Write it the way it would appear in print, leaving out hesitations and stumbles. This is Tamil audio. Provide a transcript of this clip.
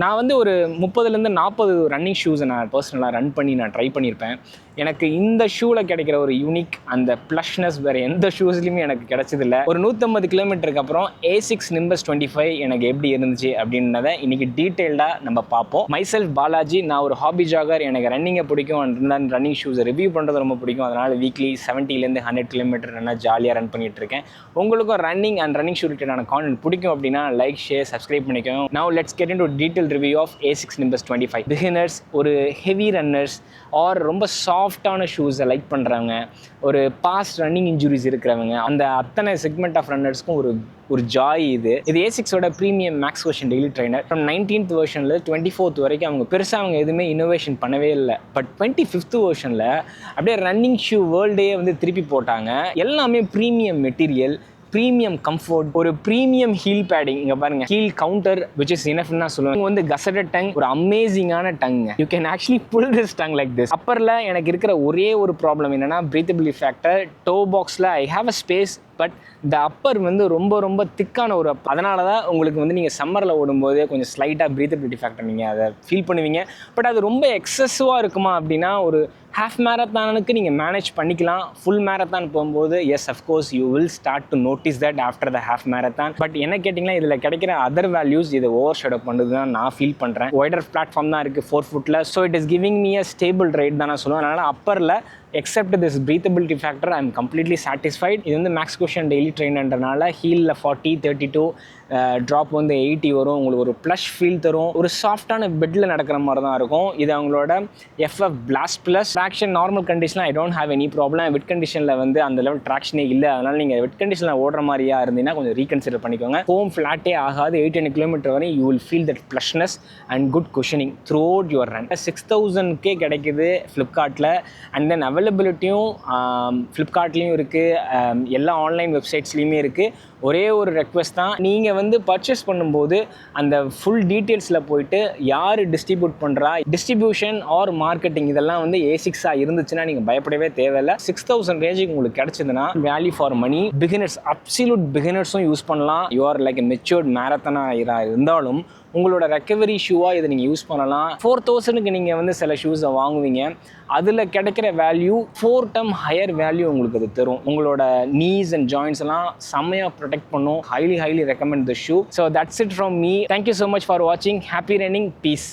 நான் வந்து ஒரு 30லேருந்து 40 ரன்னிங் ஷூஸை நான் பர்சனலாக ரன் பண்ணி நான் ட்ரை பண்ணியிருப்பேன். எனக்கு இந்த ஷூவில் கிடைக்கிற ஒரு யூனிக் அந்த ப்ளஷ்னஸ் வேறு எந்த ஷூஸ்லையுமே எனக்கு கிடைச்சதில்ல. ஒரு 150 கிலோமீட்டருக்கு அப்புறம் A6 Nimbus 25 எனக்கு எப்படி இருந்துச்சு அப்படின்றத இன்றைக்கி டீட்டெயில்டாக நம்ம பார்ப்போம். மைசெல்ஃப் பாலாஜி, நான் ஒரு ஹாபி ஜாகர். எனக்கு ரன்னிங்கை பிடிக்கும் அண்ட் ரன்னிங் ஷூஸை ரிவ்யூ பண்ணுறது ரொம்ப பிடிக்கும். அதனால் வீக்லி 70லேருந்து 100 கிலோமீட்டர் நல்லா ஜாலியாக ரன் பண்ணிகிட்டு இருக்கேன். உங்களுக்கும் ரன்னிங் அண்ட் ரன்னிங் ஷூ ரிலேட்டடான கான்டென்ட் பிடிக்கும் அப்படின்னா லைக், ஷேர், சப்ஸ்கிரைப் பண்ணிக்கோங்க. Now let's get into detail review of A6 Nimbus 25. Beginners, ஒரு ஹெவி ரன்னர்ஸ் ஆர் ரொம்ப சாஃப்டான ஷூஸை லைக் பண்ணுறவங்க, ஒரு பாஸ்ட் ரன்னிங் இன்ஜுரிஸ் இருக்கிறவங்க, அந்த அத்தனை செக்மெண்ட் ஆஃப் ரன்னர்ஸ்க்கும் ஒரு ஜாய் இது A6ஓட premium max version daily trainer. From 19th வெர்ஷனில் 24th வரைக்கும் அவங்க எதுவுமே இன்னோவேஷன் பண்ணவே இல்லை. பட் 25th வெர்ஷனில் அப்படியே ரன்னிங் ஷூ வேர்ல்டே வந்து திருப்பி போட்டாங்க. எல்லாமே ப்ரீமியம் மெட்டீரியல், ப்ரீமியம் கம்ஃபர்ட், ஒரு ப்ரீமியம் ஹீல் பேடிங். இங்கே பாருங்க, ஹீல் கவுண்டர் விச் இஸ் இனஃப்னா சொல்லுவாங்க. வந்து கசடட் டங், ஒரு அமேசிங்கான tongue. You can actually pull this tongue like this. அப்பரில் எனக்கு இருக்கிற ஒரே ஒரு ப்ராப்ளம் என்னன்னா பிரீத்தபிலிட்டி ஃபேக்டர். டோ பாக்ஸில் I have a space, but இந்த அப்பர் வந்து ரொம்ப திக்கான ஒரு அப். அதனால தான் உங்களுக்கு வந்து நீங்கள் சம்மரில் ஓடும்போது கொஞ்சம் ஸ்லைட்டாக பிரீத்தபிலிட்டி ஃபேக்டர் நீங்கள் அதை ஃபீல் பண்ணுவீங்க. பட் அது ரொம்ப எக்ஸசிவாக இருக்குமா அப்படின்னா ஒரு ஹாஃப் மேரத்தானுக்கு நீங்கள் மேனேஜ் பண்ணிக்கலாம். ஃபுல் மேரத்தான் போகும்போது yes of course you will start to notice that after the half marathon. But என்ன கேட்டிங்கன்னா இதில் கிடைக்கிற அதர் வேல்யூஸ் இதை ஓவர் ஷேடோ பண்ணுறது தான் நான் ஃபீல் பண்ணுறேன். ஒய்டர் பிளாட்ஃபார்ம் தான் இருக்குது 4 ஃபுட்டில். So it is giving me a stable ride தான் நான் சொல்லுவேன். அதனால் அப்பரில் except this breathability factor I am completely satisfied. இது வந்து மேக்ஸ் குஷன் டெய்லி ட்ரெயின்ன்றனால ஹீலில் 40, 32, ட்ராப் வந்து 80 வரும். உங்களுக்கு ஒரு ப்ளஷ் ஃபீல் தரும். ஒரு சாஃப்டான பெட்டில் நடக்கிற மாதிரி தான் இருக்கும். இது அவங்களோட FF blast plus. Traction normal கண்டிஷனில் I don't have any problem. Wet கண்டிஷனில் வந்து அந்த லெவல் ட்ராக்ஷனே இல்லை. அதனால் நீங்கள் வெட் கண்டிஷனில் ஓடுற மாதிரியா இருந்தீங்கன்னா கொஞ்சம் ரீகன்சிடர் பண்ணிக்கோங்க. ஹோம் ஃப்ளாட்டே ஆகாது. 800 கிலோமீட்டர் வரை you will feel that plushness and good cushioning throughout your run. 6000 கிடைக்குது ஃப்ளிப்கார்ட்டில். அண்ட் தென் அவைலபிலிட்டியும் ஃப்ளிப்கார்ட்லேயும் இருக்குது, எல்லா ஆன்லைன் வெப்சைட்ஸ்லேயுமே இருக்குது. ஒரே ஒரு ரெக்வெஸ்ட் தான், நீங்கள் வந்து பர்ச்சேஸ் பண்ணும்போது அந்த ஃபுல் டீட்டெயில்ஸில் போயிட்டு யார் டிஸ்ட்ரிபியூட் பண்ணுறா, டிஸ்ட்ரிபியூஷன் ஆர் மார்க்கெட்டிங் இதெல்லாம் வந்து A6 இருந்துச்சுன்னா நீங்கள் பயப்படவே தேவையில்லை. 6000 ரேஞ்சுக்கு உங்களுக்கு கிடச்சிதுன்னா value for money. Beginners, absolute பிகினர்ஸும் யூஸ் பண்ணலாம். You are like a matured மேரத்தானாக இருந்தாலும் உங்களோட ரெக்கவரி ஷூவாக இதை நீங்கள் யூஸ் பண்ணலாம். 4000க்கு நீங்கள் வந்து சில ஷூஸை வாங்குவீங்க, அதில் கிடைக்கிற வேல்யூ 4 டைம் ஹையர் வேல்யூ உங்களுக்கு அது தரும். உங்களோட நீஸ் அண்ட் ஜாயின்ஸ் எல்லாம் செம்மையாக ப்ரொடெக்ட் பண்ணும். Highly recommend the shoe. So that's it from me. Thank you so much for வாட்சிங். Happy running. பீஸ்.